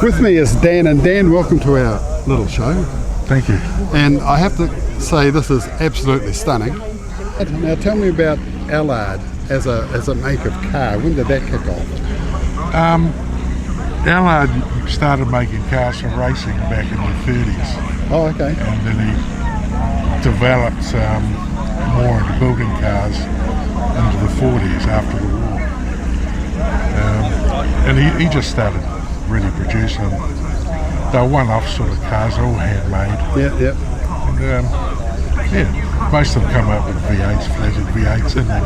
With me is Dan, and Dan, welcome to our little show. Thank you. And I have to say this is absolutely stunning. Now tell me about Allard as a make of car. When did that kick off? Allard started making cars for racing back in the 30s. Oh, okay. And then he developed more into building cars into the 40s after the war. And he just started really producing them. They're one-off sort of cars, all handmade. Yeah. And most of them come up with V8s, flatted V8s in them.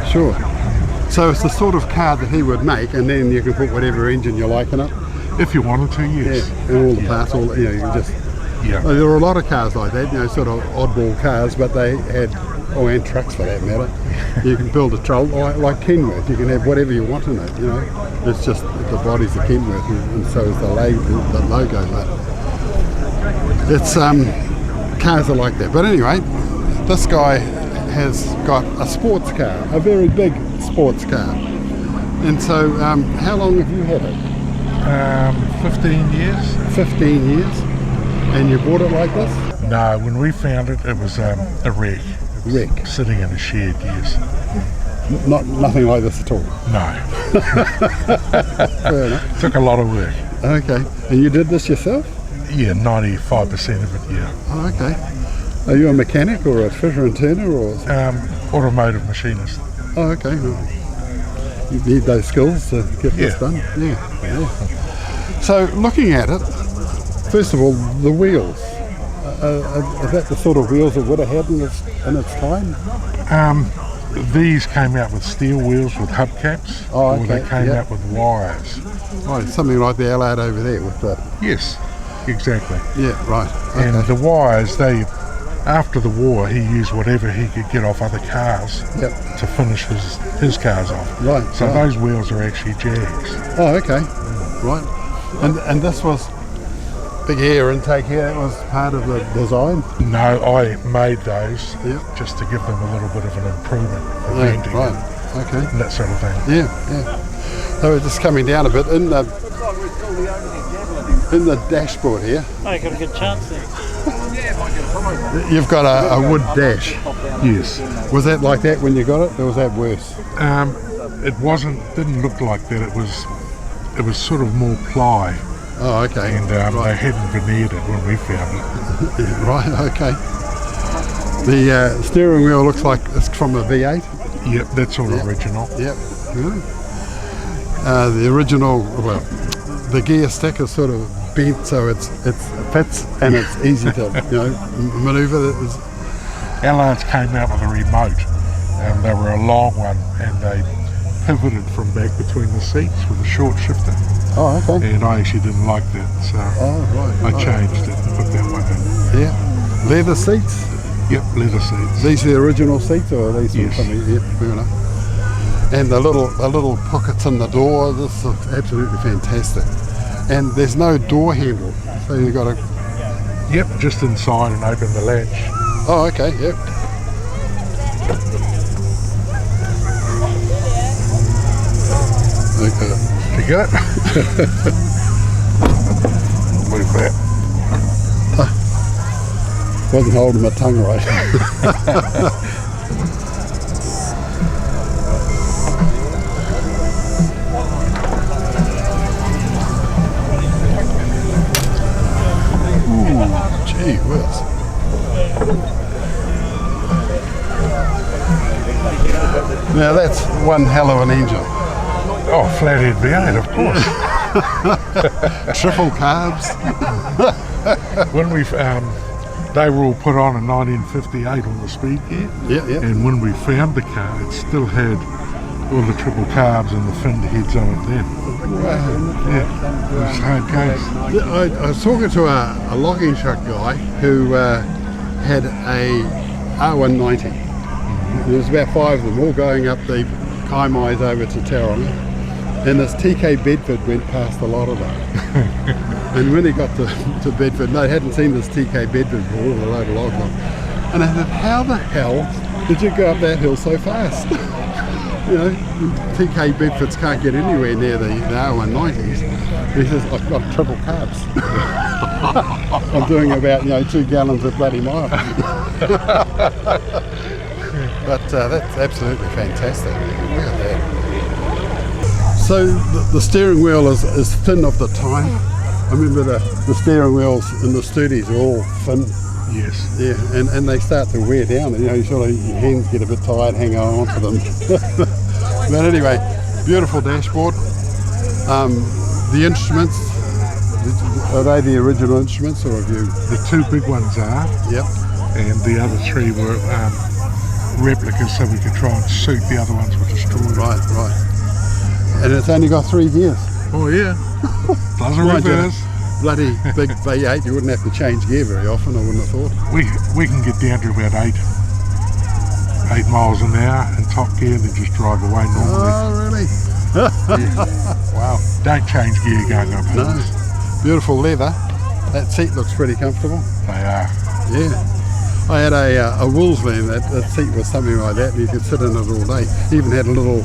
Sure. So it's the sort of car that he would make, and then you can put whatever engine you like in it. If you wanted to, yes. Yeah, and all the parts, you can just. Yeah. There were a lot of cars like that, sort of oddball cars, but they had, and trucks for that matter. You can build a troll like Kenworth. You can have whatever you want in it. It's just the body's the Kenworth, and so is the logo. But it's cars are like that. But anyway, this guy has got a sports car, a very big sports car. And so, how long have you had it? 15 years. 15 years. And you bought it like this? No, when we found it, it was a wreck. Wreck? Sitting in a shed, yes. Nothing like this at all? No. Fair enough. Took a lot of work. Okay. And you did this yourself? Yeah, 95% of it, yeah. Oh, okay. Are you a mechanic or a fitter and turner or? Automotive machinist. Oh, okay. Well, you need those skills to get this done. Yeah. So looking at it, first of all, the wheels. Are that the sort of wheels it would have had in its time? These came out with steel wheels with hubcaps, or they came out with wires. Oh, something like the Allard over there with the... Yes, exactly. Yeah, right. Okay. And the wires, after the war, he used whatever he could get off other cars to finish his cars off. Right. So those wheels are actually Jags. Oh, okay. Right. And this was big air intake here. That was part of the design. No, I made those just to give them a little bit of an improvement for venting and that sort of thing. Yeah. So we're just coming down a bit in the dashboard here. Oh, you got a good chance there. You've got a wood dash. Yes. Was that like that when you got it, or was that worse? It didn't look like that. It was sort of more ply. Oh, okay. And they hadn't veneered it when we found it. Right, okay. The steering wheel looks like it's from a V8. Yep, that's all original. Yep. The original, the gear stick is sort of bent so it fits and it's easy to manoeuvre. Allard's came out with a remote, and they were a long one, and they pivoted from back between the seats with a short shifter. Oh, okay. And I actually didn't like that, so I changed it and put that one in. Yeah. Leather seats? Yep, leather seats. These are the original seats, or are these yes. something? Yep, fair enough. And the little pockets in the door, this looks absolutely fantastic. And there's no door handle, so you've got to... Yep, just inside and open the latch. Oh, okay, yep. Okay. You got it? Move that. Wasn't holding my tongue right. Ooh, gee whiz. Now that's one hell of an engine. Oh, flathead V8, of course. Triple carbs. When they were all put on in 1958 on the speed gear. Yeah. And when we found the car, it still had all the triple carbs and the fender heads on it then. Wow. Yeah, it was hard case. I was talking to a logging truck guy who had a R190. There was about 5 of them all going up the Kaimais over to Tauranga, and this TK Bedford went past a lot of them. And when he got to Bedford, they hadn't seen this TK Bedford before with a load of logs on. And I said, how the hell did you go up that hill so fast? you know, TK Bedfords can't get anywhere near the R190s. He says, I've got triple carbs. I'm doing about, 2 gallons a bloody mile. But that's absolutely fantastic. Look at that. So the steering wheel is thin of the time. I remember the steering wheels in the Studies are all thin. Yes. Yeah, and they start to wear down. You sort of, your hands get a bit tired hanging on to them. But anyway, beautiful dashboard. The instruments, are they the original instruments, or have you? The 2 big ones are. Yep. And the other 3 were replicas, so we could try and suit the other ones with the straw. Right. And it's only got 3 gears. Oh yeah. Doesn't reverse. Bloody big V8, you wouldn't have to change gear very often, I wouldn't have thought. We can get down to about 8 miles an hour in top gear and then just drive away normally. Oh really? Wow. Don't change gear going up hills. No. Beautiful leather. That seat looks pretty comfortable. They are. Yeah. I had a Wolseley, and that seat was something like that, and you could sit in it all day. Even had a little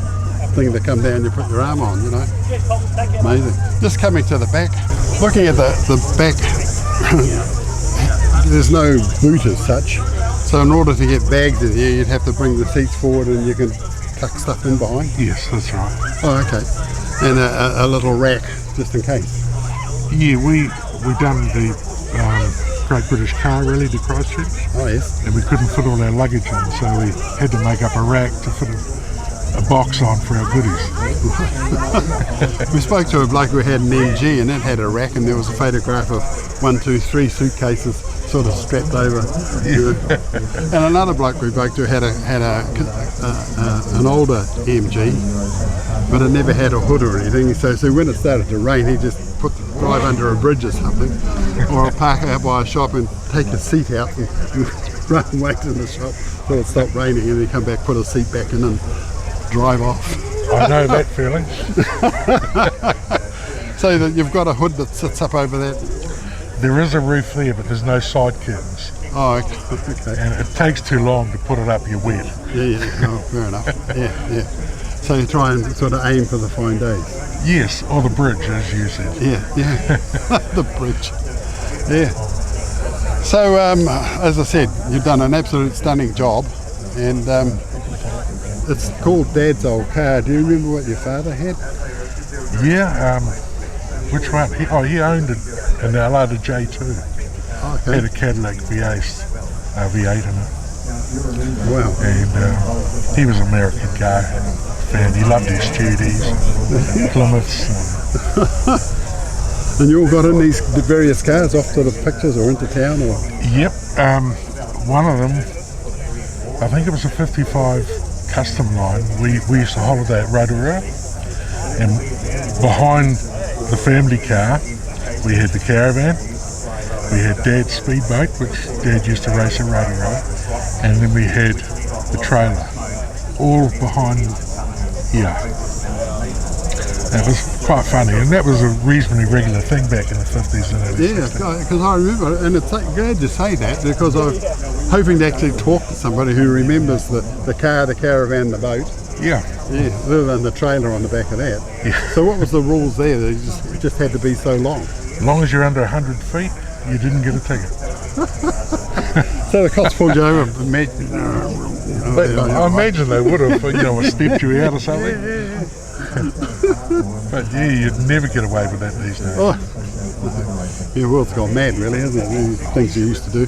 thing to come down, you put your arm on, Amazing. Just coming to the back, looking at the back, there's no boot as such, so in order to get bags in here you'd have to bring the seats forward and you can tuck stuff in behind. Yes, that's right. Oh okay. And a little rack just in case. Yeah, we done the Great British Car Rally to Christchurch. Oh yes. And we couldn't fit all our luggage in, so we had to make up a rack to fit a box on for our goodies. We spoke to a bloke who had an MG, and that had a rack, and there was a photograph of 1, 2, 3 suitcases sort of strapped over. And another bloke we spoke to had an older MG, but it never had a hood or anything. So when it started to rain, he just drive under a bridge or something, or park out by a shop and take the seat out and run and wait in the shop till it stopped raining, and then come back, put a seat back in and drive off. I know that feeling. So that you've got a hood that sits up over that? There is a roof there, but there's no side curtains. Oh, okay. And it takes too long to put it up, you're wet. Yeah, oh, fair enough. Yeah. So you try and sort of aim for the fine days? Yes, or the bridge, as you said. Yeah. The bridge. Yeah. So, as I said, you've done an absolute stunning job, and it's called Dad's old car. Do you remember what your father had? Yeah, which one? He owned an Allard J2. Okay. Had a Cadillac V8 in it. Wow. And he was an American car fan. He loved his Studies, Plymouths. And you all got in these various cars off to the pictures or into town? Or? Yep. One of them, I think it was a 55 custom line. We used to holiday at Rotorua, and behind the family car we had the caravan, we had Dad's speedboat, which Dad used to race at Rotorua, and then we had the trailer, all behind here. It was quite funny, and that was a reasonably regular thing back in the 50s and 80s. Yeah, because I remember, and it's glad you say that, because I'm hoping to actually talk to somebody who remembers the car, the caravan, the boat. Yeah, other than the trailer on the back of that. Yeah. So what was the rules there? They just had to be so long. As long as you're under 100 feet, you didn't get a ticket. So the cops pulled you over and I imagine they would have, stepped you out or something. But yeah, you'd never get away with that these days. Oh. The world's gone mad, really, hasn't it? The things you used to do.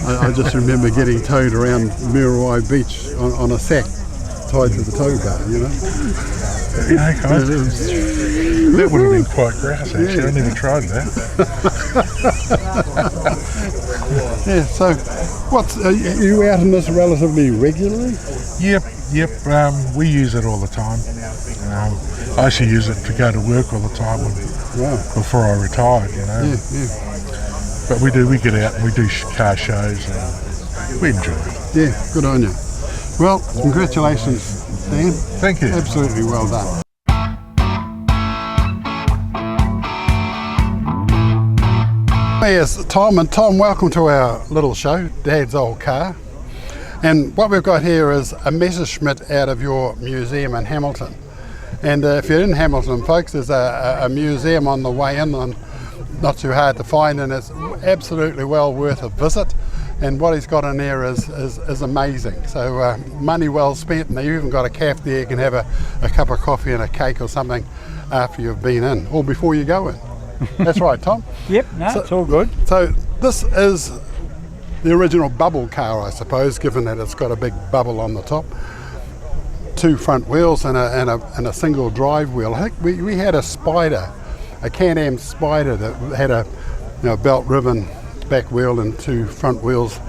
I just remember getting towed around Muriwai Beach on a sack tied to the tow bar, That would have been quite grass, actually. Yeah. I never tried that. Yeah, so are you out in this relatively regularly? Yep. We use it all the time. I actually use it to go to work all the time before I retired, Yeah. But we get out and we do car shows and we enjoy it. Yeah, good on you. Well, congratulations, Dan. Thank you. Absolutely well done. Yes, Tom, welcome to our little show, Dad's Old Car. And what we've got here is a Messerschmitt out of your museum in Hamilton. And if you're in Hamilton, folks, there's a museum on the way in, and not too hard to find, and it's absolutely well worth a visit. And what he's got in there is amazing. So money well spent, and you've even got a cafe there. You can have a cup of coffee and a cake or something after you've been in, or before you go in. That's right, Tom? Yep, no, it's all good. So this is the original bubble car, I suppose, given that it's got a big bubble on the top. 2 front wheels and a single drive wheel. I think we had a Spider, a Can-Am Spider that had a belt ribbon back wheel and 2 front wheels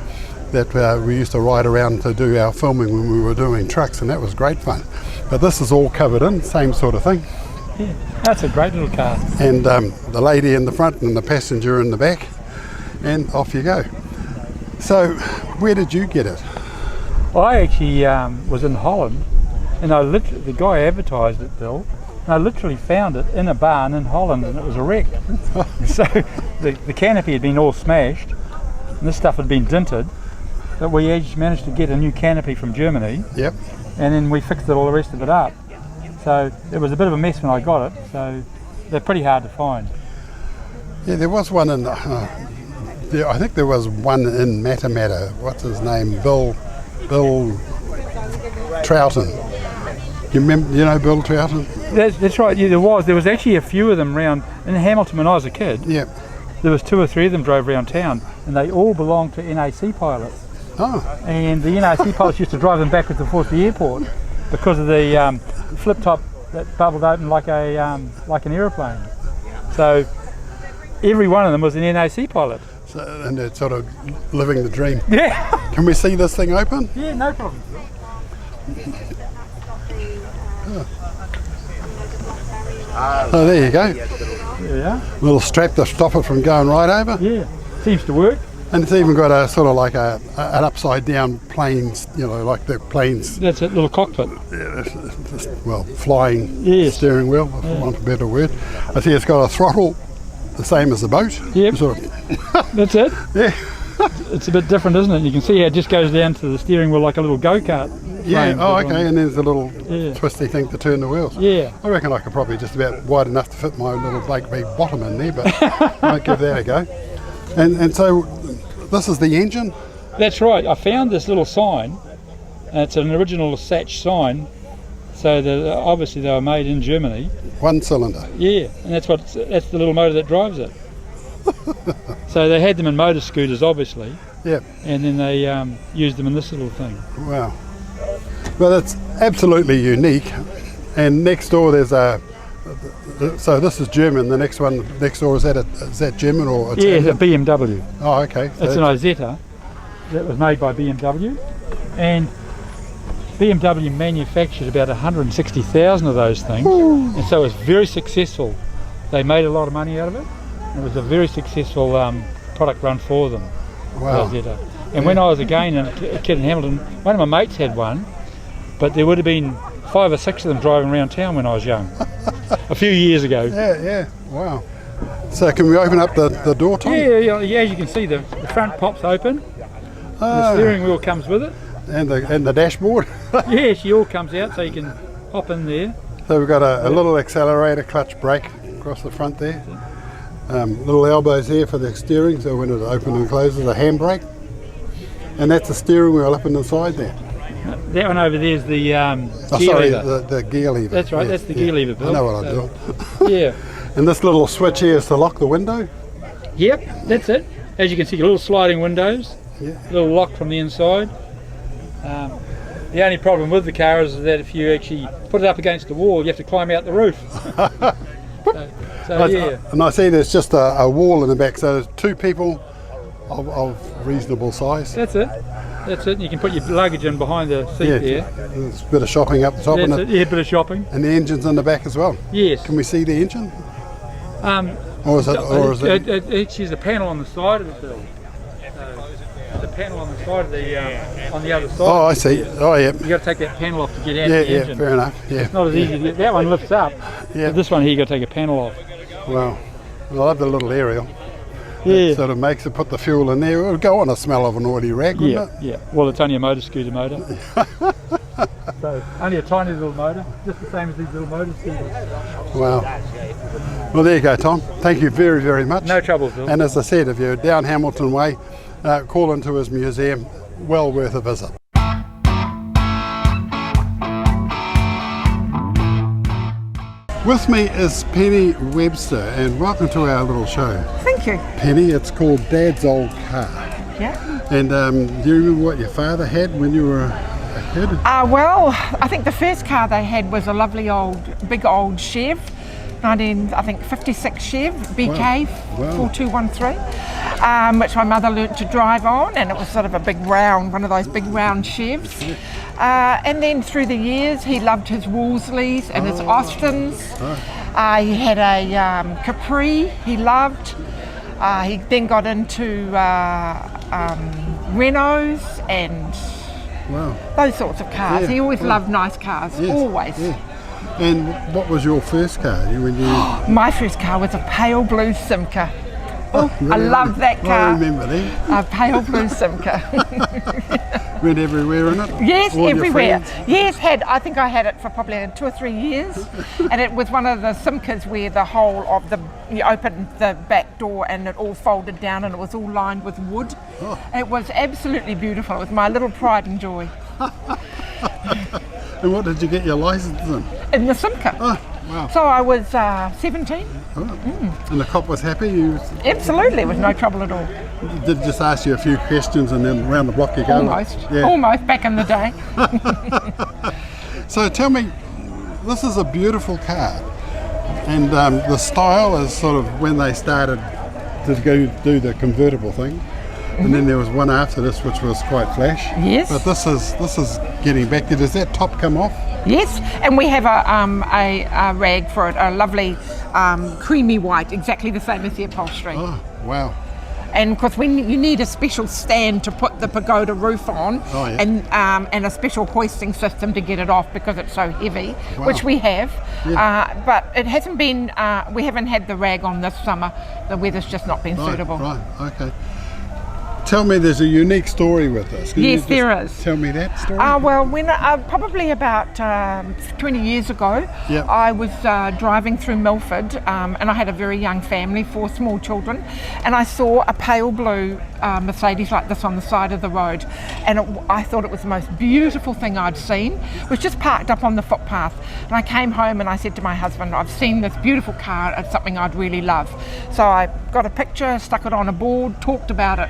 that we used to ride around to do our filming when we were doing trucks, and that was great fun. But this is all covered in, same sort of thing. Yeah, that's a great little car. And the lady in the front and the passenger in the back, and off you go. So where did you get it? I actually was in Holland, and the guy advertised it, Bill, and I literally found it in a barn in Holland, and it was a wreck. So the canopy had been all smashed, and this stuff had been dinted, but we actually managed to get a new canopy from Germany. Yep. And then we fixed all the rest of it up. So it was a bit of a mess when I got it, so they're pretty hard to find. Yeah, there was one in, I think there was one in Matamata. What's his name? Bill Troughton. You know Bill Troughton? That's right, yeah, there was actually a few of them around in Hamilton when I was a kid. Yep. There was 2 or 3 of them drove around town, and they all belonged to NAC pilots. Oh. And the NAC pilots used to drive them backwards and forth to the airport because of the flip top that bubbled open like an aeroplane. So every one of them was an NAC pilot. So, and they're sort of living the dream. Yeah. Can we see this thing open? Yeah, no problem. Oh, there you go. There you are. Little strap to stop it from going right over. Yeah, seems to work. And it's even got a sort of like an upside down planes, like the planes. That's it, little cockpit. Well, flying Yes. steering wheel, if I want a better word. I see it's got a throttle, the same as the boat. Yep. Sort of, That's it. yeah. It's a bit different, isn't it? You can see how it just goes down to the steering wheel like a little go-kart. Yeah, frame. oh, okay, and there's a little Yeah. twisty thing to turn the wheels. Yeah. I reckon I could probably just about wide enough to fit my little Blake V bottom in there, but I might give that a go. And so this is the engine? That's right. I found this little sign, and it's an original Satch sign. So obviously they were made in Germany. 1 cylinder. Yeah, and that's the little motor that drives it. So they had them in motor scooters, obviously. Yeah. And then they used them in this little thing. Wow. Well, it's absolutely unique. And next door there's so this is German. The next one next door, is that German or Italian? Yeah, it's a BMW. Oh, okay. So It's an Isetta that was made by BMW, and BMW manufactured about 160,000 of those things. Ooh. And so it was very successful. They made a lot of money out of it. It was a very successful product run for them. Wow. Isetta. And when I was again a kid in Hamilton, one of my mates had one, but there would have been 5 or 6 of them driving around town when I was young, a few years ago. Yeah. Wow. So can we open up the door, Tom? Yeah, as you can see, the front pops open. The steering wheel comes with it. And the dashboard. Yeah, she all comes out, so you can hop in there. So we've got a little accelerator, clutch, brake across the front there. Little elbows here for the steering, so when it opens and closes, a handbrake. And that's the steering wheel up in the side there. That one over there is the gear lever. The gear lever. That's right, that's the gear lever, Bill. I know what I'm doing. Yeah. And this little switch here is to lock the window. Yep, that's it. As you can see, little sliding windows, Yeah. little lock from the inside. The only problem with the car is that if you actually put it up against the wall, you have to climb out the roof. so yeah. And I see there's just a wall in the back, so there's 2 people of reasonable size. That's it. That's it. You can put your luggage in behind the seat there. There's a bit of shopping up the top. That's it. Yeah, a bit of shopping. And the engine's in the back as well. Yes. Can we see the engine? Or is it? There's a panel on the side of the bill. There's a panel on the side of the on the other side. Oh, I see. Oh, yeah. You got to take that panel off to get out Yeah, of the engine. fair enough. Yeah. It's not as easy to get. That one lifts up. Yeah. But this one here, you got to take a panel off. Wow. I love the little aerial. Yeah. That sort of makes it, put the fuel in there. It would go on a smell of an oily rag, wouldn't it? Yeah. Well, it's only a motor scooter motor. So only a tiny little motor, just the same as these little motor scooters. Wow. Well, there you go, Tom. Thank you very, very much. No trouble, Phil. And as I said, if you're down Hamilton Way, call into his museum. Well worth a visit. With me is Penny Webster, and welcome to our little show. Thank you. Penny, it's called Dad's Old Car. Yeah. And do you remember what your father had when you were a kid? Well, I think the first car they had was a lovely big old Chev, 56 Chev, BK Wow. 4213, which my mother learnt to drive on, and it was sort of a big round, one of those big round Chevs. And then through the years, he loved his Wolsleys and his Austins. He had a Capri he loved. He then got into Renaults and those sorts of cars. Yeah, He always loved nice cars, Yes, always. yeah. And what was your first car? My first car was a pale blue Simca. I Really? loved that car. I remember that. A pale blue Simca. Went everywhere in it? Yes, All your everywhere. friends? Yes, I think I had it for probably 2 or 3 years, and it was one of the Simcas where the whole of you opened the back door and it all folded down and it was all lined with wood. It was absolutely beautiful. It was my little pride and joy. And what did you get your license in? In the Simca. Oh, wow. So I was 17. And the cop was happy? You Absolutely, with no trouble at all. did just ask you a few questions and then round the block you go? Almost back in the day. So tell me, this is a beautiful car, and the style is sort of when they started to go do the convertible thing, and then there was one after this which was quite flash. Yes. But this is getting back there. Does that top come off? Yes, and we have a rag for it, a lovely creamy white, exactly the same as the upholstery. Oh, wow. And because you need a special stand to put the pagoda roof on, and a special hoisting system to get it off because it's so heavy, which we have. Yeah. But it hasn't been. We haven't had the rag on this summer. The weather's just not been suitable. Right. Okay. Tell me, there's a unique story with this. Can you just there is. Tell me that story. Well, when probably about 20 years ago, I was driving through Milford, and I had a very young family, 4 small children, and I saw a pale blue Mercedes like this on the side of the road, and I thought it was the most beautiful thing I'd seen. It was just parked up on the footpath, and I came home and I said to my husband, I've seen this beautiful car, it's something I'd really love. So I got a picture, stuck it on a board, talked about it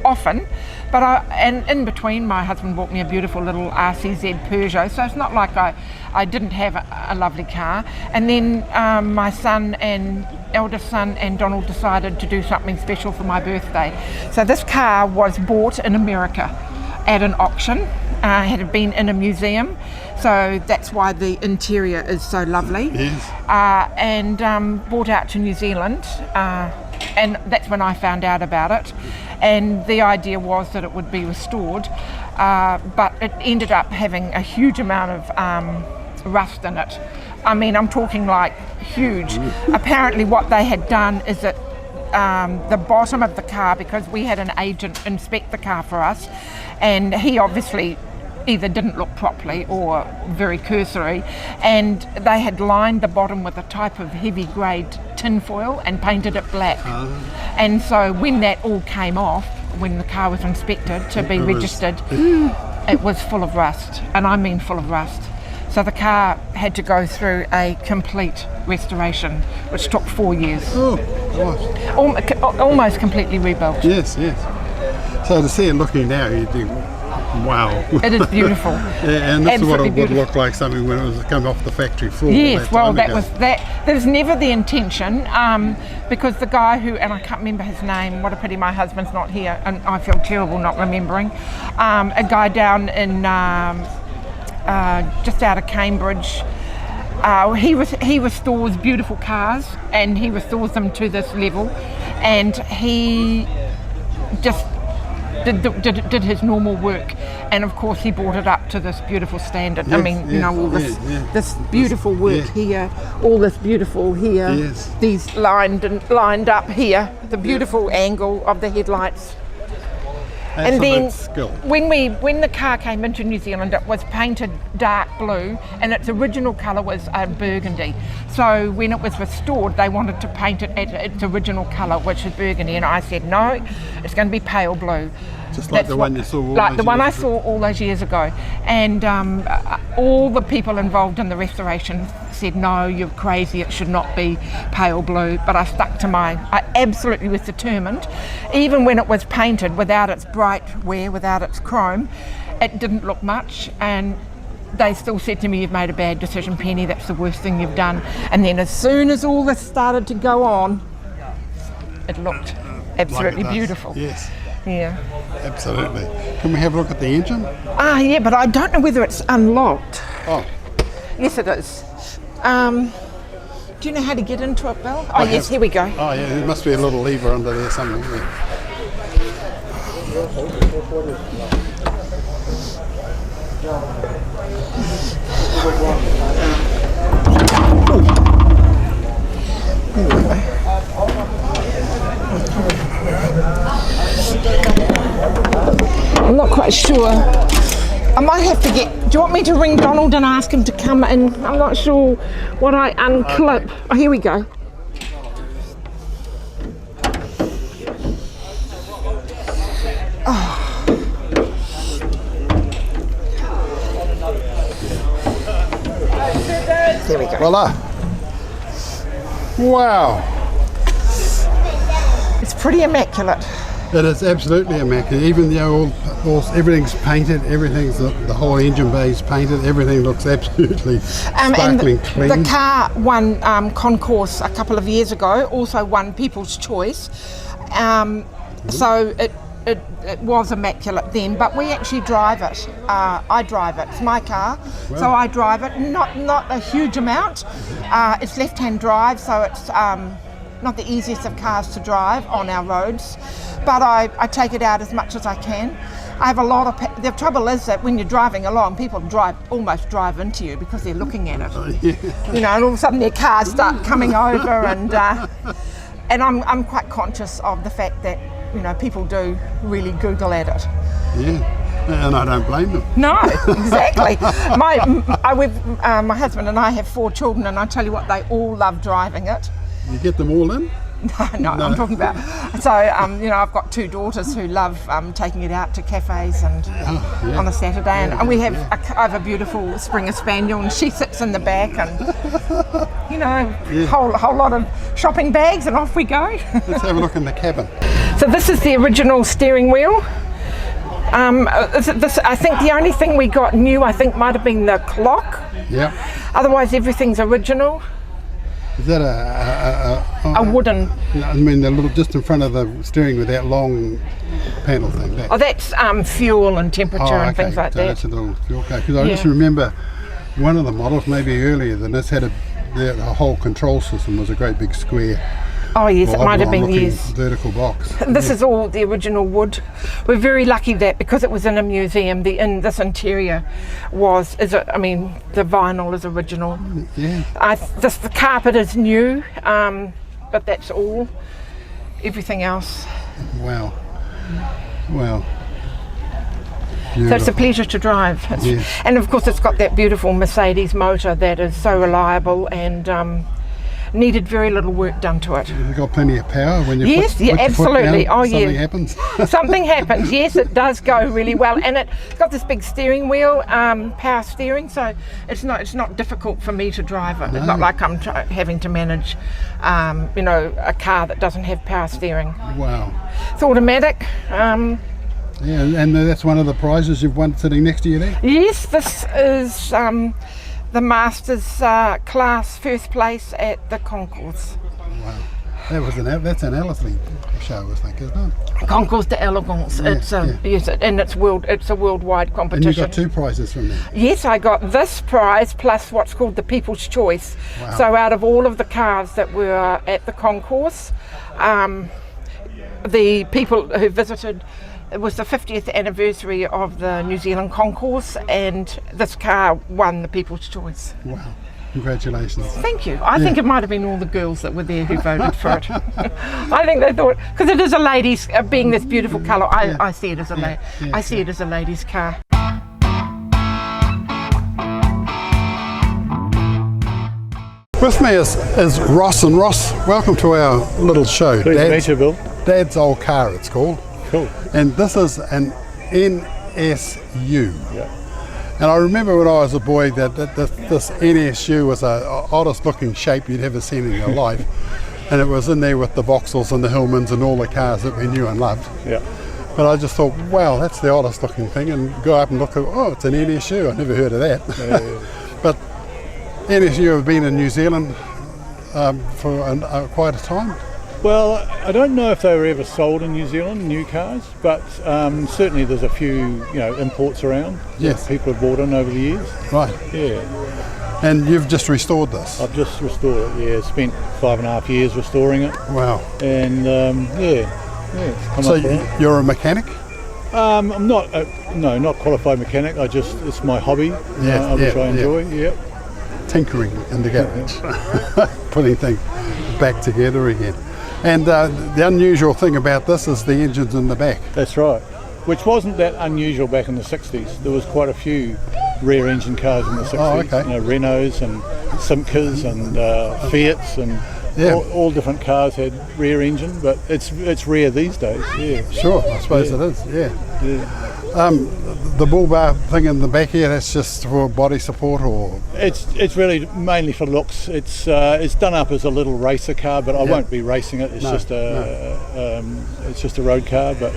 often, but and in between my husband bought me a beautiful little RCZ Peugeot, so it's not like I didn't have a lovely car. And then my eldest son and Donald decided to do something special for my birthday, so this car was bought in America at an auction. Had been in a museum, so that's why the interior is so lovely. Yes. And brought out to New Zealand, and that's when I found out about it. And the idea was that it would be restored, but it ended up having a huge amount of rust in it. I mean, I'm talking like huge. Apparently what they had done is that the bottom of the car, because we had an agent inspect the car for us, and he obviously either didn't look properly or very cursory, and they had lined the bottom with a type of heavy grade tin foil and painted it black. And so when that all came off, when the car was inspected to be registered, it was full of rust, and I mean full of rust. So the car had to go through a complete restoration, which took 4 years. Oh, gosh. Almost completely rebuilt. Yes. So to see it looking now, you think, wow. It is beautiful. And this is what it would look like something when it was come off the factory floor. Yes, well, that was never the intention, because the guy who, and I can't remember his name, what a pity my husband's not here, and I feel terrible not remembering, a guy down in just out of Cambridge. He restores beautiful cars, and he restores them to this level, and he just did his normal work, and of course he brought it up to this beautiful standard. I mean, you know, all this beautiful work here, all this beautiful here, these lined up here, the beautiful angle of the headlights. And then when the car came into New Zealand, it was painted dark blue, and its original colour was burgundy. So when it was restored, they wanted to paint it at its original colour, which is burgundy, and I said no, it's going to be pale blue. Just like the one you saw I saw all those years ago. And all the people involved in the restoration said, no, you're crazy, it should not be pale blue. But I stuck to I absolutely was determined. Even when it was painted without its bright wear, without its chrome, it didn't look much. And they still said to me, you've made a bad decision, Penny, that's the worst thing you've done. And then as soon as all this started to go on, it looked absolutely beautiful. Yes. Yeah. Absolutely. Can we have a look at the engine? Yeah, but I don't know whether it's unlocked. Oh. Yes, it is. Do you know how to get into it, Bill? Oh, yes, here we go. Oh, yeah, there must be a little lever under there somewhere. I'm not quite sure. I might have to do you want me to ring Donald and ask him to come in? I'm not sure what I unclip. Okay. Oh, here we go. Oh. There we go. Voila. Wow. It's pretty immaculate. It is absolutely immaculate. Even though everything's painted, the whole engine bay is painted, everything looks absolutely sparkling clean. The car won concourse a couple of years ago, also won People's Choice. So it was immaculate then, but we actually drive it. I drive it. It's my car, so I drive it. Not a huge amount. It's left-hand drive, so it's not the easiest of cars to drive on our roads, but I take it out as much as I can. I have a lot of the trouble is that when you're driving along, people almost drive into you because they're looking at it. You know, and all of a sudden their cars start coming over, and I'm quite conscious of the fact that, you know, people do really Google at it. Yeah, and I don't blame them. No, exactly. My husband and I have 4 children, and I tell you what, they all love driving it. You get them all in? No, I'm talking about. So, you know, I've got 2 daughters who love taking it out to cafes and on a Saturday, and I have a beautiful Springer Spaniel, and she sits in the back, and you know, whole lot of shopping bags, and off we go. Let's have a look in the cabin. So this is the original steering wheel. I think the only thing we got new, might have been the clock. Yeah. Otherwise, everything's original. Is that a wooden? I mean, the little just in front of the steering with that long panel thing. That. Oh, that's fuel and temperature and things like that. That's a little fuel car. Because I just remember one of the models, maybe earlier than this, had the whole control system was a great big square. Oh yes, it might have been, yes. Vertical box. This is all the original wood. We're very lucky that because it was in a museum, this interior the vinyl is original. Yeah. The carpet is new, but that's all. Everything else. Wow. Beautiful. So it's a pleasure to drive. And of course it's got that beautiful Mercedes motor that is so reliable and needed very little work done to it. You've got plenty of power when you put absolutely. Down, something happens. Something happens, yes, it does go really well, and it's got this big steering wheel, power steering, so it's not difficult for me to drive it. No. It's not like I'm having to manage a car that doesn't have power steering. Wow. It's automatic. And that's one of the prizes you've won sitting next to you there? Yes, this is the Masters class first place at the concourse. Wow, that's an elephant show, I think, isn't it? Concours d'Elegance. Yes, and it's a worldwide competition. And you got 2 prizes from there. Yes, I got this prize plus what's called the People's Choice. Wow. So out of all of the cars that were at the concourse, the people who visited It was the 50th anniversary of the New Zealand concourse, and this car won the People's Choice. Wow. Congratulations. Thank you. I think it might have been all the girls that were there who voted for it. I think they thought, because it is a ladies, being this beautiful colour, I see it as a I see it as a ladies' car. With me is Ross, and Ross, welcome to our little show. Pleased to meet you, Bill. Dad's Old Car, it's called. Cool. And this is an NSU. Yeah. And I remember when I was a boy that this NSU was the oddest looking shape you'd ever seen in your life. And it was in there with the Vauxhalls and the Hillmans and all the cars that we knew and loved. Yeah. But I just thought, wow, that's the oddest looking thing, and go up and look at, oh, it's an NSU. I never heard of that. But NSU have been in New Zealand for quite a time. Well, I don't know if they were ever sold in New Zealand, new cars, but certainly there's a few, imports around. Yes. That people have bought in over the years. Right. Yeah. And you've just restored this. I've just restored it. Yeah. Spent 5.5 years restoring it. Wow. And it's come So up well. you're a mechanic? I'm not. Not qualified mechanic. It's my hobby, which I enjoy. Yeah. Tinkering in the garage, putting things back together again. And the unusual thing about this is the engine's in the back. That's right. Which wasn't that unusual back in the 60s. There was quite a few rear engine cars in the 60s. Oh, okay. Renaults and Simcas and Fiats and all different cars had rear engine, but it's rare these days. Yeah. Sure, I suppose it is. Yeah. The bull bar thing in the back here, that's just for body support, or it's really mainly for looks. It's done up as a little racer car, but I won't be racing it. It's just a road car, but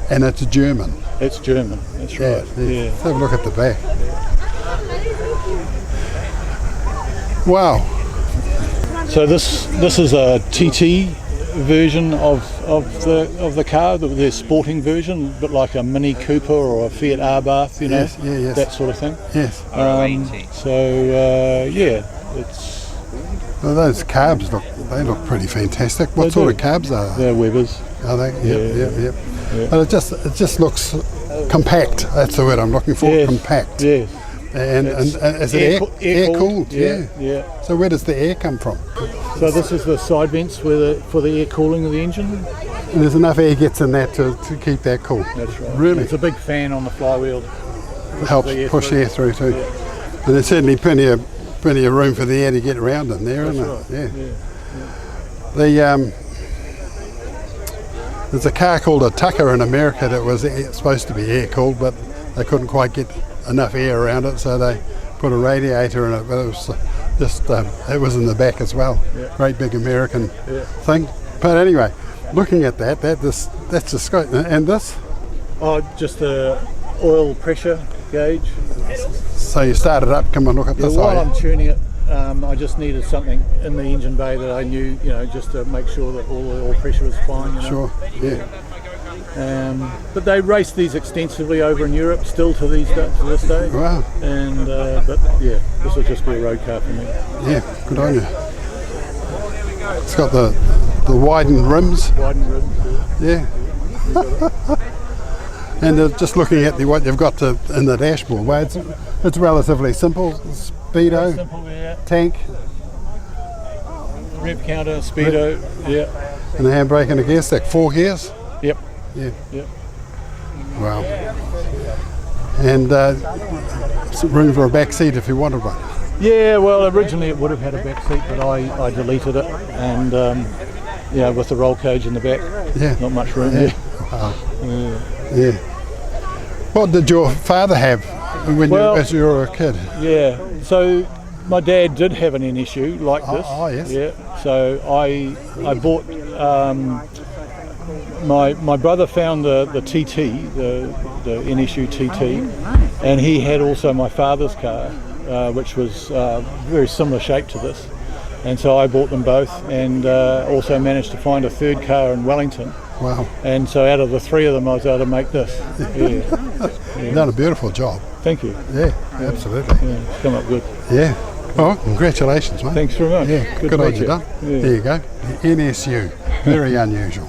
and it's German. It's German. That's right. Yeah. Let's have a look at the back. Wow. So this is a TT version of the car, the sporting version, a bit like a Mini Cooper or a Fiat Abarth, yes. that sort of thing. Yes. It's. Well, those carbs look pretty fantastic. What sort of carbs are they? They're Webers. Are they? Yep. Yeah. But it just looks compact. That's the word I'm looking for. Yes. Compact. Yes. And is it air cooled? Yeah. So where does the air come from? So this is the side vents for the air cooling of the engine. And there's enough air gets in that to keep that cool. That's right. Really? It's a big fan on the flywheel. Helps push air through too. Yeah. And there's certainly plenty of room for the air to get around in there, isn't it? Yeah. There's a car called a Tucker in America that was supposed to be air cooled, but they couldn't quite get enough air around it, so they put a radiator in it, but it was just it was in the back as well. Great big American thing. But anyway, looking at that's just great. And this? Oh, just the oil pressure gauge. So you start it up, come and look at this. While I'm tuning it, I just needed something in the engine bay that I knew, just to make sure that all the oil pressure was fine. Sure, yeah. But they race these extensively over in Europe still to this day. Wow. And this will just be a road car for me. Yeah, good on you. It's got the widened rims. Widened rims. Yeah. And just looking at what you've got in the dashboard, well, it's relatively simple. Speedo, tank, rev counter, speedo, and a handbrake and a gear stick. 4 gears. Yep. Yeah. Yep. Wow. And room for a back seat if you wanted one. Yeah, well, originally it would have had a back seat, but I deleted it, and with the roll cage in the back, not much room there. Wow. Yeah. What did your father have as you were a kid? Yeah, so my dad did have an NSU like this. Oh, yes. Yeah, so I bought. My brother found the TT, the NSU TT, and he had also my father's car, which was very similar shape to this. And so I bought them both, and also managed to find a third car in Wellington. Wow. And so out of the three of them, I was able to make this. You've done a beautiful job. Thank you. Yeah, absolutely. Yeah, it's come up good. Yeah. Oh, congratulations, mate. Thanks very much. Yeah, good on you, done. Yeah. There you go. The NSU. Very unusual.